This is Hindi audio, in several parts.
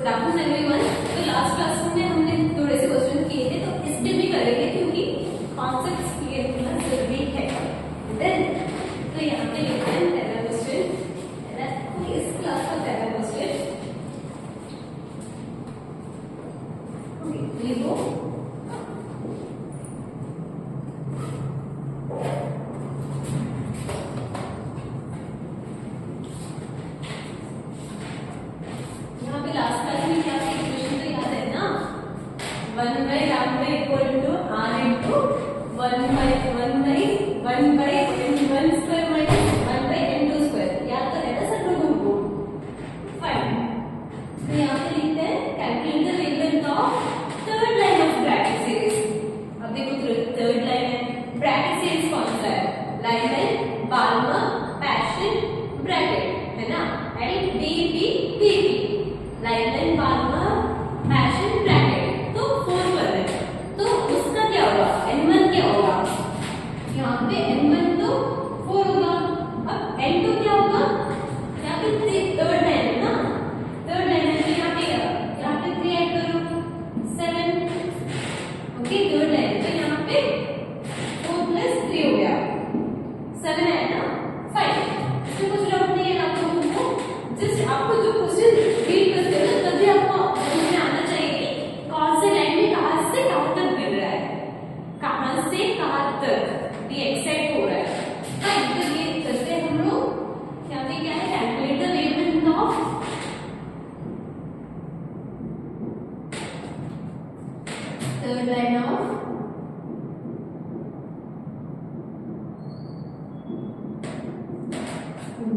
Good afternoon everyone. तो लास्ट क्लास में हमने थोड़े से क्वेश्चन किए थे, तो इसमें भी करेंगे क्योंकि कॉन्सेप्ट्स क्लियर होना जरूरी है। देन तो यहाँ पे लिखते हैं पहला क्वेश्चन, इस क्लास का पहला क्वेश्चन लिखो।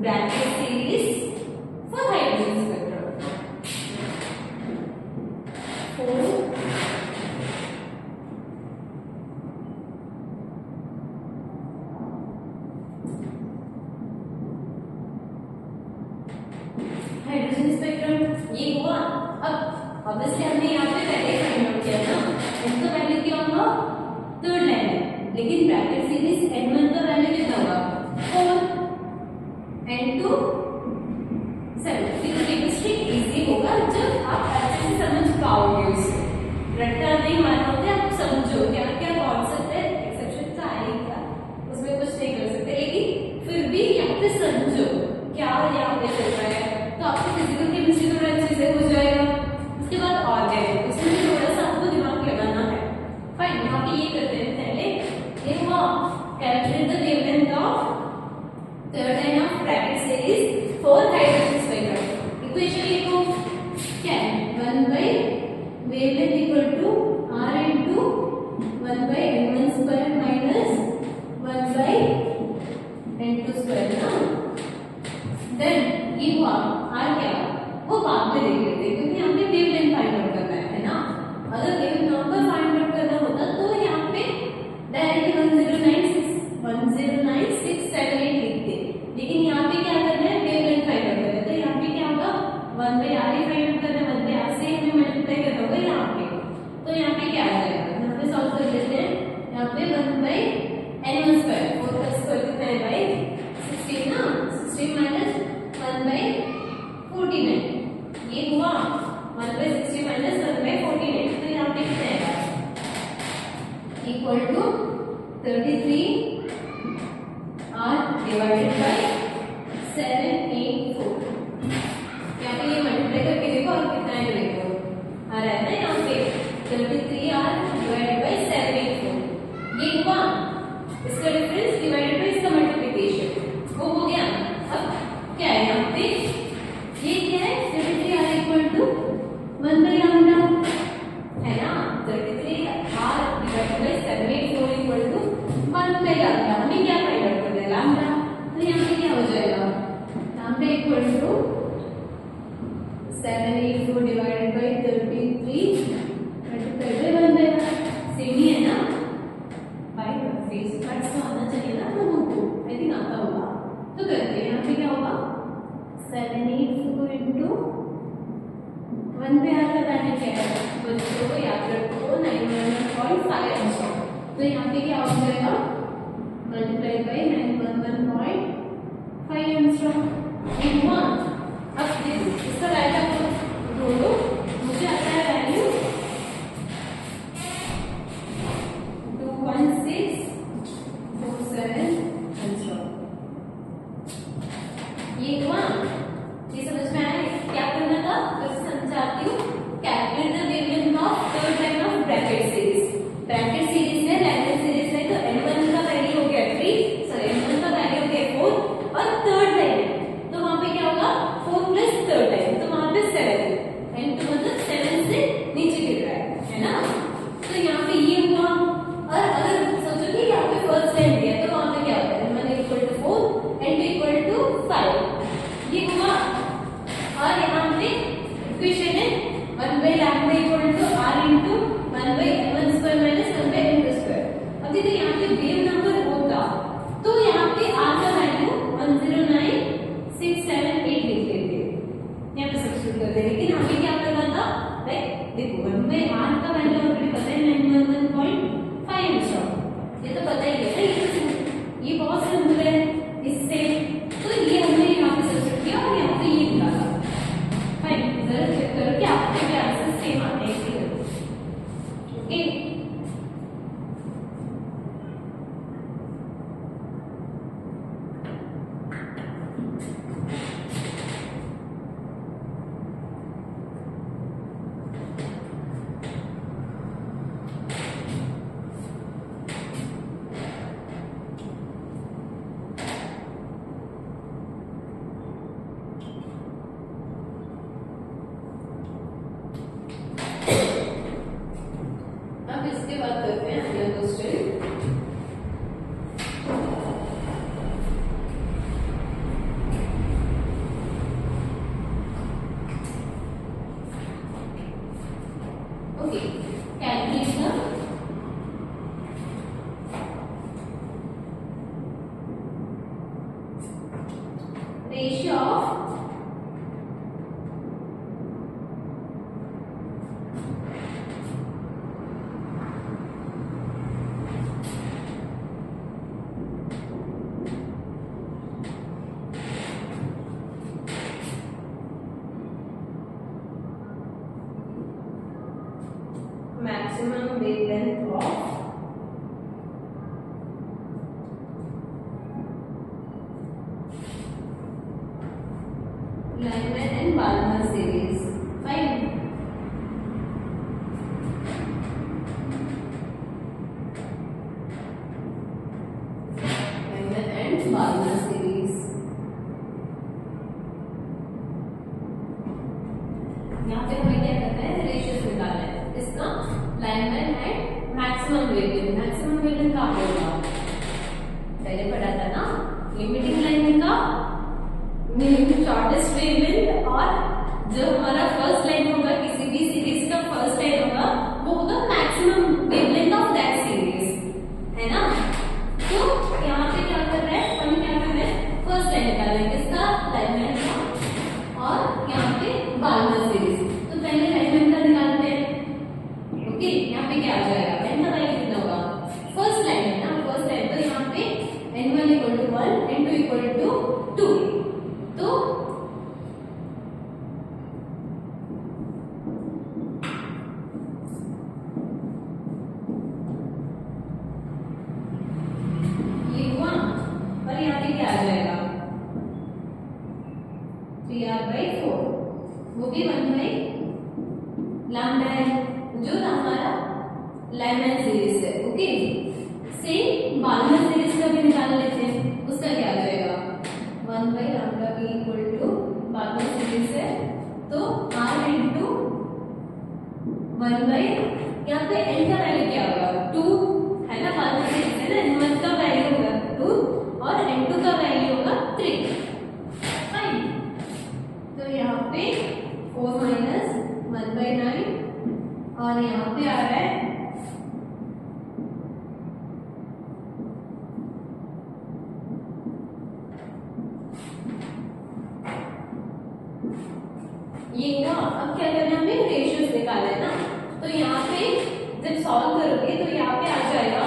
Bracket series for hydrogen spectrum. 4 hydrogen spectrum ये हुआ। अब ऑब्वियसली हमने यहाँ पे पहले फाइंड आउट किया ना, इसका वैल्यू क्या होगा, थर्ड लाइन है, लेकिन ब्रैकेट सीरीज n1 का वैल्यू कितना होगा, 4 n2 7। तो केमिस्ट्री इजी होगा जब आप अच्छे से समझ पाओगे उसे, रट्टा नहीं मारना होता, आप समझो क्या क्या कॉन्सेप्ट है। एक्सेप्शन तो आएगा, उसमें कुछ नहीं कर सकते, लेकिन फिर भी यहाँ पे समझो क्या यहाँ पे चल रहा है, तो आपको फिजिकल केमिस्ट्री थोड़ा अच्छे से हो जाएगा। उसके बाद ऑर्गेनिक, उसमें भी थोड़ा सा आपको दिमाग लगाना है। फाइन, यहाँ पे ये करते हैं पहले, ये हुआ calculate the wavelength of third line of bracket series for hydrogen spectrum। Equation लिखो, क्या है, 1 by wavelength equal to r into 1 by n1 square minus 1 by n2 square ना। देन ये हुआ r क्या, वो बाद में देख लेते हैं क्योंकि यहाँ पे वेवलेंथ फाइंड आउट करना है ना। अगर वेव नंबर फाइंड आउट करना होता तो यहाँ पे डायरेक्टली 109678 लिखते, लेकिन यहाँ पे क्या करना है, वेवलेंथ फाइंड आउट करना है। तो यहाँ पे क्या होगा, 1 by r he find out करना है, 1 by r से हमें मल्टीप्लाई करना होगा यहाँ पे। तो यहाँ पे क्या आ जाएगा, यहाँ पे सॉल्व कर लेते हैं। यहाँ पे 1 by n1 स्क्वायर, 4 का स्क्वायर कितना है भाई 16 ना, 16 माइनस 1 by 49, ये हुआ 1 by 60 माइनस 1 by 49। तो यहाँ पे कितना आएगा, equal to 33 r divided by 784। यहाँ पे ये मल्टीप्लाई करके देखो और कितना है देखो, आ रहा है ना यहाँ पे 33 r divided by 784। ये हुआ इसका डिफरेंस डिवाइडेड बाय इसका मल्टीप्लिकेशन, वो हो गया। अब क्या है यहाँ पे, ये क्या है, 33 r equal to 1 by lambda है ना, 33 r divided by 784 equal to 1 by lambda. हमें क्या फाइंड आउट करना है, लैम्डा। तो यहाँ पे क्या हो जाएगा, lambda equal to 784 divided by 33 multiply by 1 by 1। Same ही है ना भाई, फेस कट्स तो आना चाहिए ना लोगों को, आई थिंक आता होगा। तो करते हैं, यहाँ पे क्या होगा, 784 इंटू 1 by r का वैल्यू क्या है, बच्चों को याद रखो 911.5 एंगस्ट्रॉम। तो यहाँ पे क्या हो जाएगा, मल्टीप्लाई बाय 911.5 एंगस्ट्रॉम। अब इसका डायग्राम ढूंढो, 1 by lambda equal to r into 1 by m1 square minus 1 by m2 square। अब देखो यहाँ पे वेव नंबर होता तो यहाँ पे r का वैल्यू 109,678 लिख देते, यहाँ पे सब्स्टिट्यूट करते, लेकिन हमें क्या करना था, राइट? देखो 1 by r का वैल्यू ऑलरेडी पता है 911.5 एंगस्ट्रॉम, ये तो पता ही है ना, ये बहुत सिंपल है इससे, तो ये हमने यहाँ पे सब्स्टिट्यूट किया और यहाँ पे ये निकाला। फाइन, जरा चेक करो कि आपके भी आंसर सेम आते हैं कि नहीं। ओके, अब इसके बाद करते हैं अगला question. Okay, calculate the ratio of maximum wavelength of Lyman and Balmer series। Fine, Lyman and Balmer series। यहाँ पे हमें क्या करना है, रेशियोस निकालना है इसका, lineman and maximum wavelength. Maximum wavelength कहाँ पे होगा, पहले पढ़ा था ना, लिमिटिंग लाइन का शॉर्टेस्ट वेवलेंथ, और जो हमारा फर्स्ट लाइन होगा किसी भी सीरीज का फर्स्ट लाइन होगा वो होगा maximum wavelength of that series, है ना। तो यहाँ पे क्या कर रहा है, हम क्या कर रहे हैं, फर्स्ट लाइन निकाल रहे हैं किसका, लाइनमैन का, और यहाँ पे बाल्मर सीरीज। तो पहले लाइनमैन का निकालते हैं। ओके, यहाँ पे क्या आ जाएगा, n का वैल्यू कितना होगा, फर्स्ट लाइन है ना, फर्स्ट लाइन, तो यहाँ पे n1 equal to 1, n2 equal to 2, तो ये हुआ, और यहाँ पे क्या आ जाएगा, 3r/4, वो भी 1 by लैम्डा है जो हमारा लाइमैन सीरीज है। ओके, सेम बाल्मर सीरीज का भी निकाल लेते हैं, उसका क्या आ जाएगा, 1 by lambda B equal to Balmer series है, तो r इंटू 1 by, यहाँ पे n का वैल्यू क्या होगा, 2 है ना, बाल्मर सीरीज है ना, n1 का वैल्यू होगा 2 और n2 का वैल्यू होगा 3। फाइन, तो यहाँ पे 4 माइनस 1 by 9, और यहाँ पे आ रहा है ये हुआ। अब क्या करना है, हमें रेशियोस निकालना है ना, तो यहाँ पे जब सॉल्व करोगे तो यहाँ पे आ जाएगा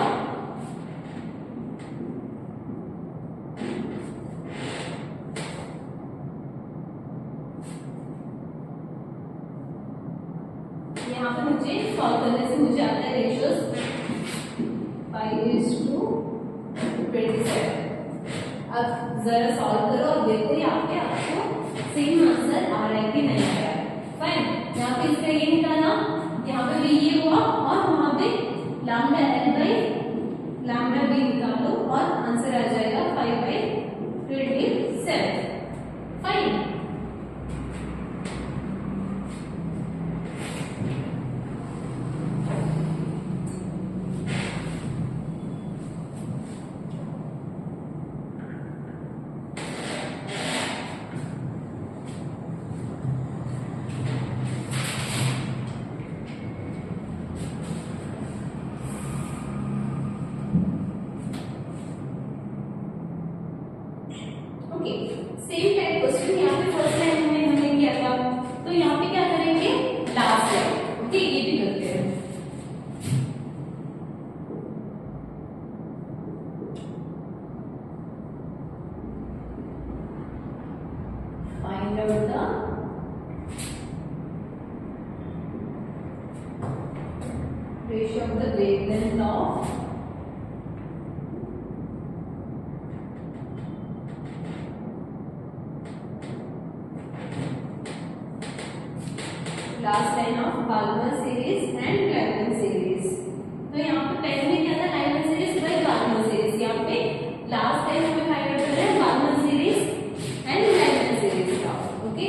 यहाँ पे मुझे सॉल्व करने से मुझे आता है रेशियोस 5:27। अब जरा सॉल्व करो और देखो यहाँ पे आपको सेम आंसर आ रहा है कि नहीं आ रहा है। फाइन, यहाँ पे इसका ये निकाला, यहाँ पे भी ये हुआ, और वहां पे lambda L by lambda B निकालो और आंसर आ जाएगा 5/27। Fine, ratio of the wavelength of last line of Balmer series and Lyman series. तो यहाँ पे पहले में क्या था, Lyman series by Balmer series. यहाँ पे लास्ट टाइम हमें फाइंड आउट करना है Balmer series and Lyman series का। ओके,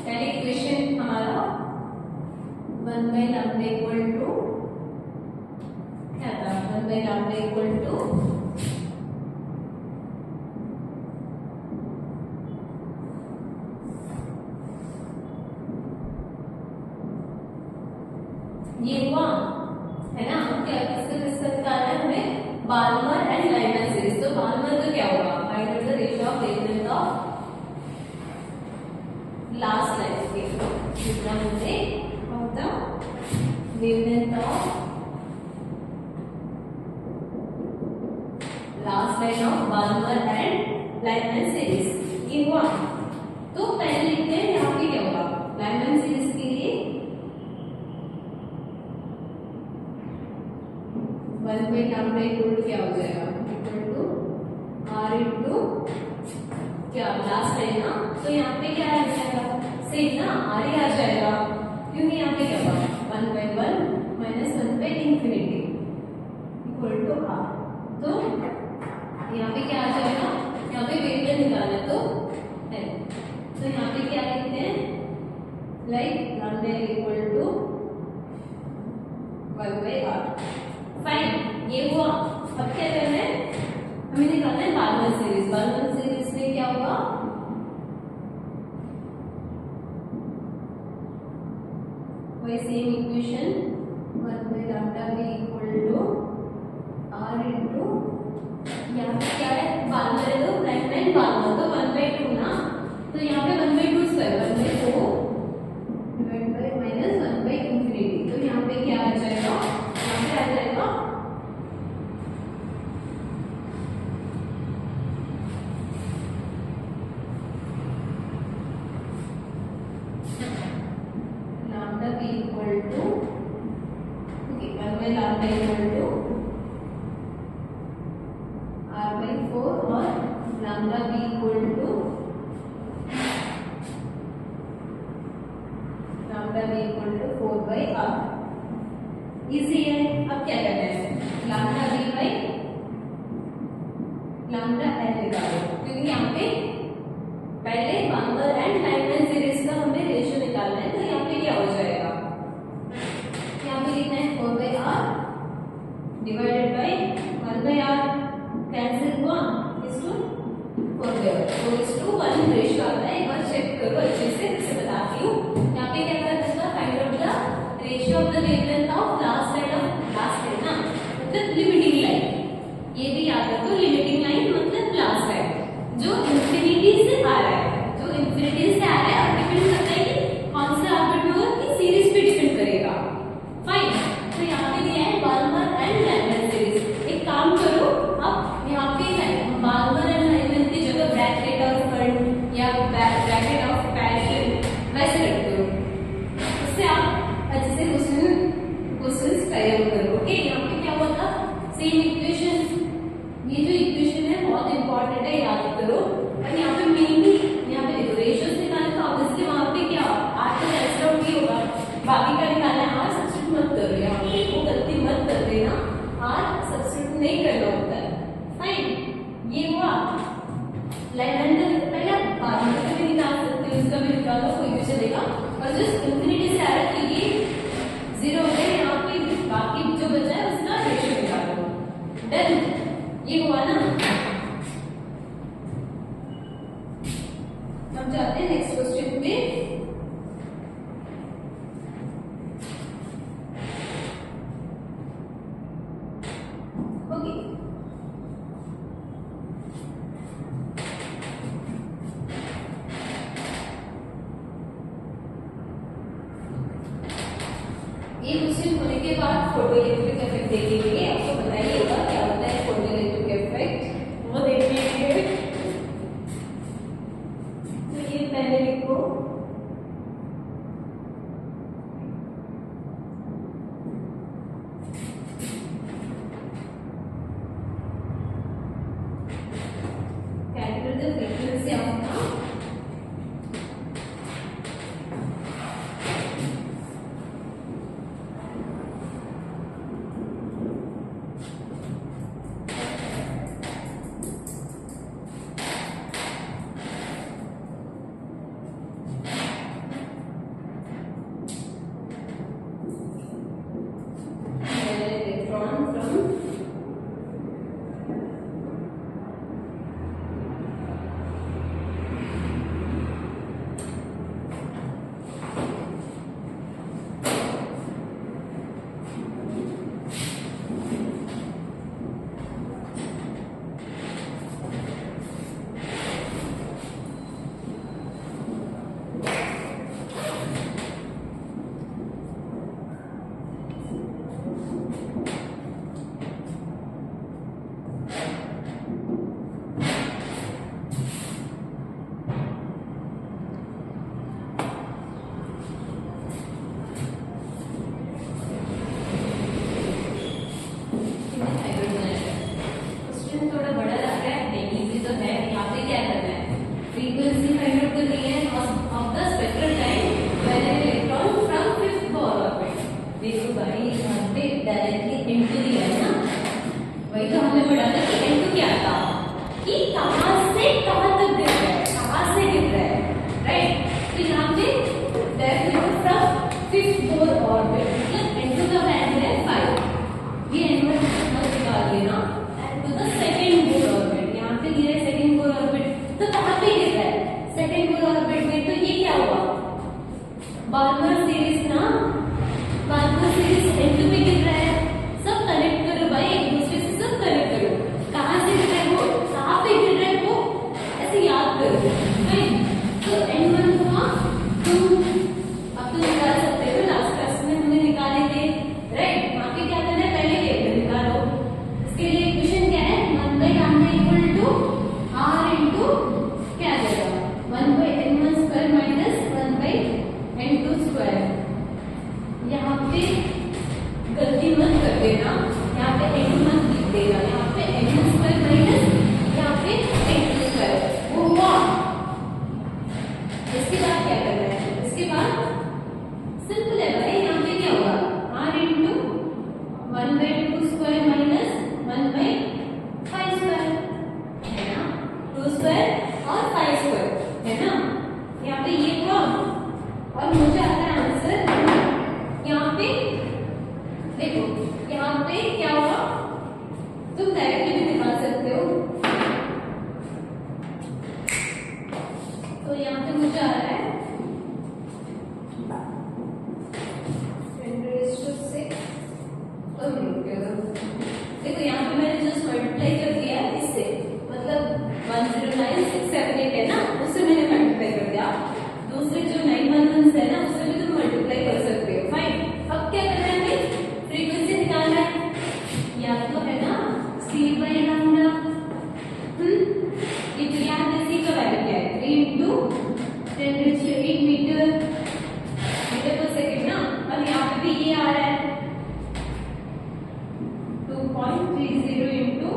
पहले इक्वेशन हमारा 1 by lambda equal to क्या था, 1 by lambda equal to ये हुआ है ना। क्या किसका निकालना है हमें, बाल्मर एंड लाइमन सीरीज। तो बाल्मर का क्या होगा, find out the ratio of wavelength of last line के जितना मुझे होता wavelength of last line of Balmer and Lyman series. ये हुआ। तो पहले लिखते हैं यहाँ पे क्या होगा, लाइमन सीरीज के लिए 1 by lambda इक्वल टू क्या हो जाएगा, इक्वल टू r इंटू क्या लास्ट लाइन ना। तो यहाँ पे क्या आ जाएगा, सेम ना, r ही आ जाएगा, क्योंकि यहाँ पे क्या होगा 1 by 1 minus 1 by infinity equal to r। तो यहाँ पे क्या आ जाएगा, यहाँ पे वेवलेंथ निकालना तो है। तो यहाँ पे क्या लिखते हैं, like lambda equal to 1 by r। Fine, ये हुआ। अब क्या करना है, हमें निकालना है बाल्मर सीरीज। बाल्मर सीरीज में क्या होगा, वही सेम इक्वेशन 1 by lambda भी इक्वल टू r इंटू यहाँ पे क्या है, बाल्मर है तो लाइमन बाल्मर तो 1 by 2 ना। तो यहाँ पे 1 by 2 square 1 by 4 divide by minus 1 by infinity. तो यहाँ पे क्या आ जाएगा, यहाँ पे आ जाएगा lambda b equal to, okay, 1 by lambda equal to r by 4 और lambda b equal to lambda b equal to 4 by r। Easy है। अब क्या करना है, lambda b by lambda l निकालो, क्योंकि यहाँ पे पहले बाल्मर एंड लाइमन सीरीज का हमें रेशियो निकालना है। तो यहाँ पे क्या हो जाएगा, यहाँ पे लिखना है 4 by r divided by 1 by r, cancel हुआ, इस टू 4 by r, 4:1 रेशियो आता है। एक बार चेक करो अच्छे से, इसे बताती हूँ। यहाँ पे क्या करना है, find out the ratio of the wavelength of last line of last line ना, मतलब लिमिटिंग लाइन। ये भी याद रखो, लिमिटिंग लाइन मतलब लास्ट लाइन जो इंफिनिटी से आ रहा है, जो इंफिनिटी से आ रहा है। और डिपेंड करता है कि कौन सा आर्बिट्ररी होगा, कि सीरीज पे डिपेंड करेगा। फाइन, तो यहाँ पे दिया है बाल्मर एंड लाइमन सीरीज। एक काम करो, अब यहाँ पे बाल्मर एंड लाइमन की जगह ब्रैकेट ऑफ करंट या ब्रैकेट ऑफ पैरेलल वैसे रख दो, उससे आप अच्छे से क्वेश्चन तैयार करो। ओके, यहाँ पे क्या हुआ था, सेम इक्वेशन, ये जो इक्वेशन है बहुत इंपॉर्टेंट है, याद करो। और यहाँ पे मेनली यहाँ पे देखो रेशियोज निकालने, तो ऑब्वियसली वहां पे क्या r तो कैंसिल आउट ही होगा, बाकी का निकालना है। r सब्स्टिट्यूट मत करो, यहाँ पे वो गलती मत कर देना, r सब्स्टिट्यूट नहीं करना होता है। फाइन, ये हुआ। लाइमन का पहले आप बाल्मर का भी निकाल सकते हो, इसका भी निकालो, कोई भी चलेगा। और जो इंफिनिटी से आ रहा है, ये 0 हो गया, यहाँ पे बाकी जो बचा है उसका रेशियो निकालो। डन, ये हुआ ना। हम जाते हैं नेक्स्ट क्वेश्चन पे। ओके, ये क्वेश्चन होने के बाद फोटोइलेक्ट्रिक इफेक्ट देखेंगे। आपको बताइएगा क्या होता है फोटोइलेक्ट्रिक इफेक्ट, वो देखेंगे। तो ये पहले लिखो, calculate the frequency of electron from थोड़ा बड़ा लग रहा है, नहीं इजी तो है। यहाँ पे क्या करना है, फ्रीक्वेंसी फाइंड आउट करनी है of the spectral time when an electron from fifth Bohr orbit. देखो भाई यहाँ पे डायरेक्टली इनटू दिया है ना, वही तो हमने पढ़ा था कि इनटू क्या था, कि कहाँ से कहाँ तक गिर रहा है, कहाँ से गिर रहा है, राइट। तो यहाँ पे directly from fifth Bohr orbit, मतलब इनटू का वैल्यू है 5। ये एनवर निकाल लेना to the second Bohr orbit. यहाँ पे गिरा है सेकंड बोर ऑर्बिट, तो कहाँ पे गिर रहा है, सेकंड बोर ऑर्बिट में। तो ये क्या हुआ, बार्मर सीरीज ना, बार्मर सीरीज एंड पे गिर रहा है। सब कनेक्ट करो भाई, एक दूसरे से सब कनेक्ट करो। कहाँ से गिर रहा है वो, कहाँ पे गिर रहा है वो, ऐसे याद करो, राइट। तो N1 हुआ 2, अब तो निकाल सकते हो, लास्ट क्लास में हमने निकाले थे, राइट। वहाँ पे क्या करना है, पहले वेक्टर निकालो। इसके लिए इक्वेशन क्या है, 1/λ इक्वल टू r इंटू क्या आ जाएगा, 1/n1 square minus 1/n2 square. यहाँ पे गलती मत कर देना, यहाँ पे n मत लिख देना, यहाँ पे n1 स्क्वायर माइनस यहाँ पे n2 स्क्वायर, वो हुआ। इसके बाद क्या करना है, इसके बाद सिंपल है भाई, यहाँ पे क्या होगा, r into 1/2 square minus 1/5 square, है ना, 2 स्क्वायर और 5 स्क्वायर, है ना। यहाँ पे ये हुआ और मुझे आता है आंसर। यहाँ पे देखो, यहाँ पे क्या हुआ, तुम डायरेक्टली भी निकाल सकते हो। तो यहाँ पे मुझे आ रहा है 10⁶। देखो यहाँ पे मैंने जस्ट मल्टीप्लाई कर दिया इससे, मतलब 109,678 है ना, उससे मैंने मल्टीप्लाई कर दिया। दूसरे जो 911 है ना, उससे भी तुम मल्टीप्लाई कर सकते हो, फाइन। अब क्या करना है, फ्रीक्वेंसी निकालना है, या तो है ना c/λ। ये तो याद है, c का वैल्यू क्या है, 3 इंटू 10⁸ मीटर पर सेकेंड ना। और यहाँ पे भी ये आ रहा है 2.30 इंटू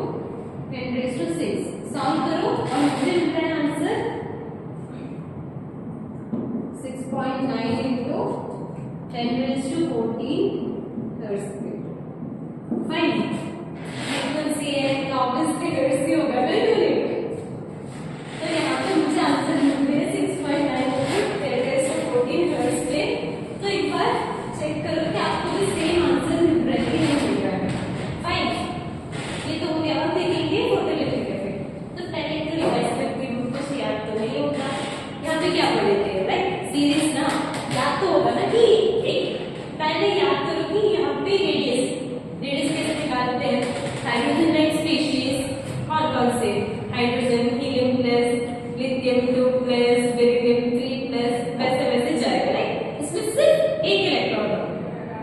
10⁶। सॉल्व करो और मुझे मिल रहा है answer 6.9 into 10⁻14 hertz. Fine, frequency है तो ऑब्वियसली हर्ट्ज ही होगा, बिल्कुल। तो यहाँ पे मुझे आंसर मिल रहा है 6.9 इंटू 10⁻14 हर्ट्ज पे। तो एक बार चेक करो कि आपको भी सेम आंसर मिल रहा है कि नहीं मिल रहा है। फाइन, ये तो हो गया। अब देखेंगे फोटोइलेक्ट्रिक इफेक्ट। तो पहले तो रिवाइज करके कुछ याद तो नहीं होगा। यहाँ पे क्या पढ़े थे, राइट, सीरीज ना, याद तो होगा ना कि एक पहले याद करो कि यहाँ पे रेडियस कैसे निकालते हैं, हाइड्रोजन लाइक स्पीशीज और कौन से, hydrogen, helium plus, lithium 2 plus, beryllium 3 plus, वैसे वैसे जाएगा, राइट। इसमें सिर्फ एक इलेक्ट्रॉन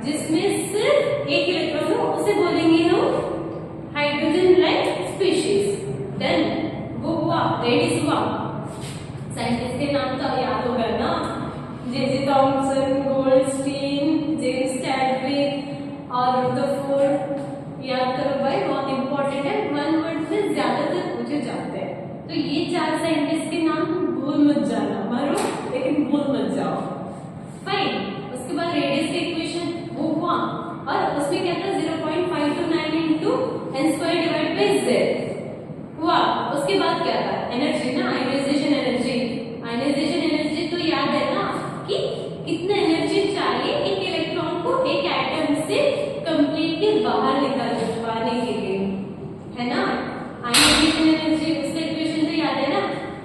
जिसमें रेडियस हुआ। साइंटिस्ट के नाम तो याद होगा ना, J Thomson, Goldstein, James Chadwick और रदरफोर्ड। याद करो भाई, बहुत इंपॉर्टेंट है, 1 वर्ड में ज्यादातर पूछे जाते हैं। तो ये 4 साइंटिस्ट के नाम भूल मत जाना, मारो लेकिन भूल मत जाओ। फाइन। उसके बाद रेडियस का इक्वेशन वो हुआ और उसमें क्या था 0.529 into n square divide by z हुआ। उसके बाद क्या था एनर्जी ना, आयनाइजेशन एनर्जी। आयनाइजेशन एनर्जी तो याद है ना कि कितना एनर्जी चाहिए एक इलेक्ट्रॉन को एक एटम से कंप्लीटली बाहर निकालने के लिए, है ना। आयनाइजेशन एनर्जी उसका इक्वेशन तो याद है ना,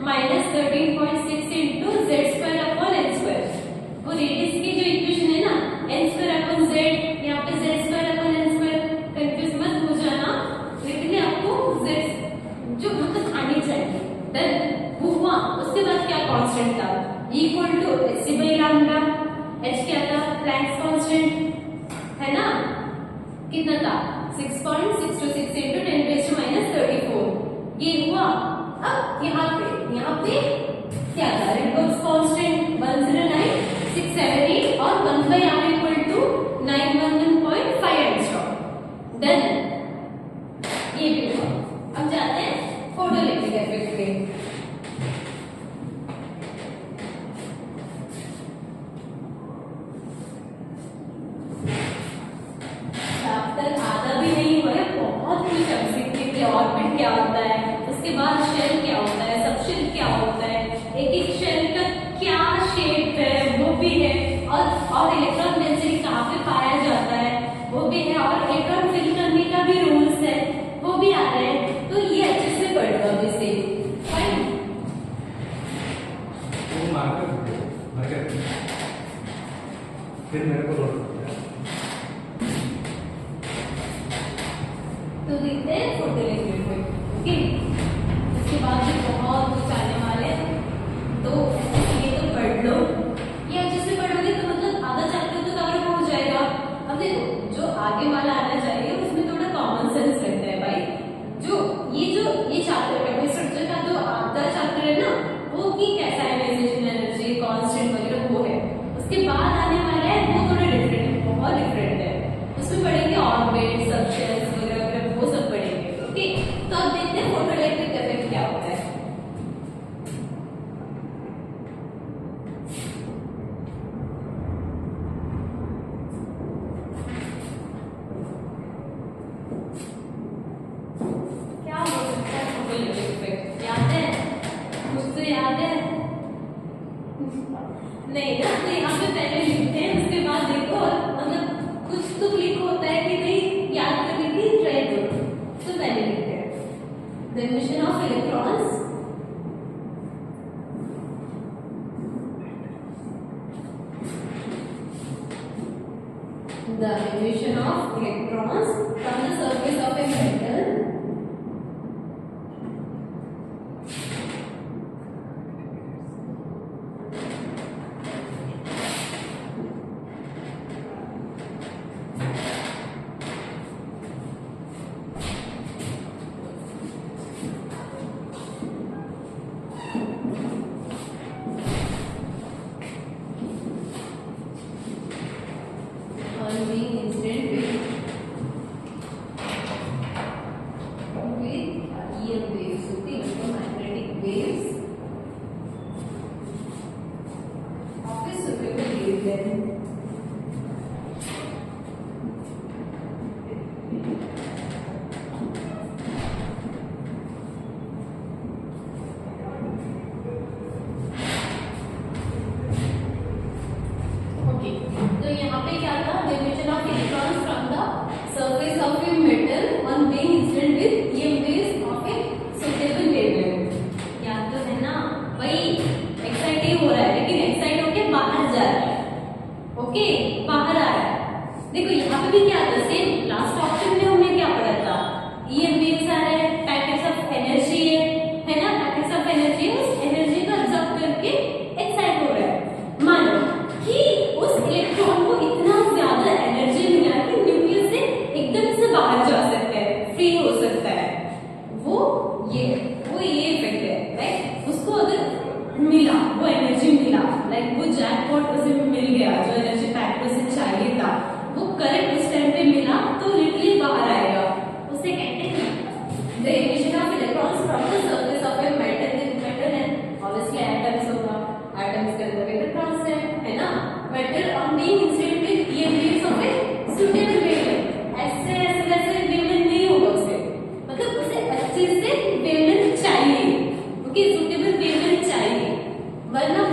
-13.6 into z square upon n square. वो रेडियस की जो इक्वेशन है ना, n स्क्वायर अपॉन z, यहाँ पे z square upon n square, confuse मत हो जाना, लेकिन आपको z जो मतलब आनी चाहिए। देन वो हुआ। उसके बाद क्या कांस्टेंट था, equal to hc by lambda. h क्या था, प्लैंक्स कांस्टेंट, है ना। कितना था 6.626 इंटू 10⁻⁻34। ये हुआ। अब यहाँ पे क्या था, रेडबर्ग्स कांस्टेंट 109,678 और 1/r equal to 911.5 angstrom. Then ये भी हुआ। अब जाते हैं फोटोइलेक्ट्रिक इफेक्ट पे। चैप्टर आधा भी नहीं हुआ है, बहुत कुछ हम सीखने के लिए। ऑर्बिट क्या होता है, उसके बाद शेल क्या होता है, सबशेल क्या होता है, एक शेल का क्या शेप है वो भी है, और इलेक्ट्रॉन डेंसिटी कहाँ पे पाया जाता है वो भी है, और इलेक्ट्रॉन फिल करने का भी रूल्स है वो भी आ रहे हैं। तो ये अच्छे से पढ़ लो अभी से। फाइन। वो मार्कर फिर मेरे को तो देखते हैं फोटोइलेक्ट्रिक इफेक्ट। ओके, इसके बाद भी बहुत कुछ आने वाले हैं, तो ये तो पढ़ लो। ये अच्छे से पढ़ोगे तो मतलब आधा चैप्टर तो कवर हो जाएगा। अब देखो जो आगे वाला आना चाहिए उसमें थोड़ा कॉमन सेंस रहता है भाई। ये चैप्टर केमिस्ट्री स्ट्रक्चर का जो आधा चैप्टर है ना, वो की कैसा आयनाइजेशन एनर्जी, कांस्टेंट वगैरह वो है। उसके बाद आने वाला है वो थोड़ा डिफरेंट है, बहुत डिफरेंट है। उसमें पढ़ेंगे ऑर्बिट, सबशेल्स वगैरह वो सब पढ़ेंगे। ओके, तो अब देखते हैं फोटोइलेक्ट्रिक इफेक्ट क्या होता है। क्या हो सकता है फोटोइलेक्ट्रिक इफेक्ट, याद है? कुछ तो याद है? नहीं ना, तो यहाँ पे पहले लिखते हैं, उसके बाद देखो मतलब कुछ तो क्लिक होता है कि नहीं, याद करने की ट्राई करो। तो पहले लिखते हैं the emission of electrons from the surface of a metal on being incident with EM waves, okay, electromagnetic waves of a suitable wavelength. Okay, तो यहाँ पे क्या था, emission of electrons from the surface of a metal on being incident with EM waves of a suitable wavelength. याद तो है ना, वही एक्साइट ही हो रहा है लेकिन एक्साइट होके बाहर जा रहा है, वरना